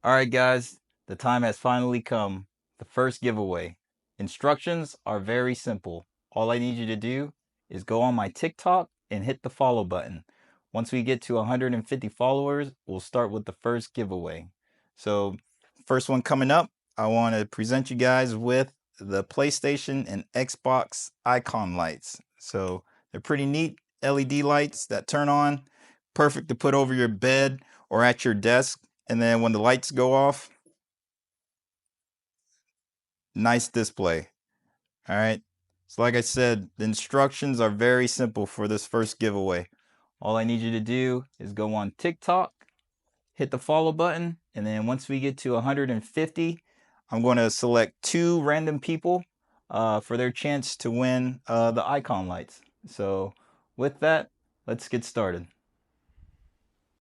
All right, guys, the time has finally come. The first giveaway. Instructions are very simple. All I need you to do is go on my TikTok and hit the follow button. Once we get to 150 followers, we'll start with the first giveaway. So, first one coming up, I want to present you guys with the PlayStation and Xbox icon lights. So, they're pretty neat LED lights that turn on, perfect to put over your bed or at your desk. And then when the lights go off, nice display. All right. So like I said, the instructions are very simple for this first giveaway. All I need you to do is go on TikTok, hit the follow button, and then once we get to 150, I'm going to select 2 random people for their chance to win the icon lights. So with that, let's get started.